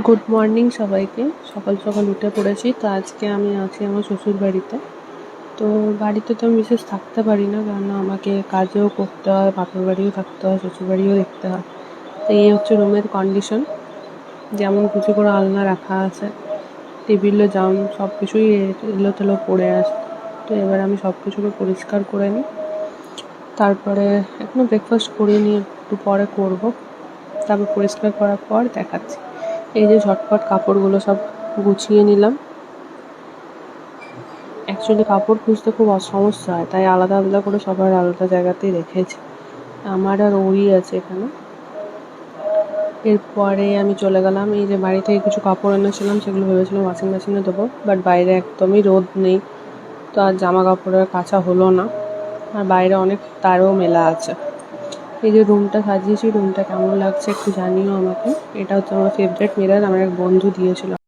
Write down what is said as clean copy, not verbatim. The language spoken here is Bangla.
গুড মর্নিং সবাইকে। সকাল সকাল উঠে পড়েছি। তো আজকে আমি আছি আমার শ্বশুর বাড়িতে। তো বাড়িতে তো আমি বিশেষ থাকতে পারি না, কারণ আমাকে কাজও করতে হয়, বাপের বাড়িও থাকতে হয়, শ্বশুর বাড়িও দেখতে হয়। তো এই হচ্ছে রুমের কন্ডিশন। যেমন কিছু করে আলনা রাখা আছে, টেবিলে জাম সব কিছুই এলোতেলো পড়ে আছে। তো এবার আমি সব কিছুকে পরিষ্কার করে নিই। তারপরে এখনও ব্রেকফাস্ট করিনি, একটু পরে করবো। তারপর পরিষ্কার করার পর দেখাচ্ছি। এই যে ঝটপট কাপড়গুলো সব গুছিয়ে নিলাম। অ্যাকচুয়ালি কাপড় খুঁজতে খুব সমস্যা হয়, তাই আলাদা আলাদা করে সবার আলাদা জায়গাতেই রেখেছি। আমার আর ওই আছে এখানে। এরপরে আমি চলে গেলাম, এই যে বাড়ি থেকে কিছু কাপড় এনেছিলাম, সেগুলো ভেবেছিলাম ওয়াশিং মেশিনে দেবো, বাট বাইরে একদমই রোদ নেই, তো আর জামা কাপড়ের কাচা হলো না। আর বাইরে অনেক তারও মেলা আছে। এই যে রুমটা সাজিয়েছি, রুমটা কেমন লাগছে একটু জানিও আমাকে। এটা হচ্ছে আমার ফেভারিট মিরর, আমার এক বন্ধু দিয়েছিল।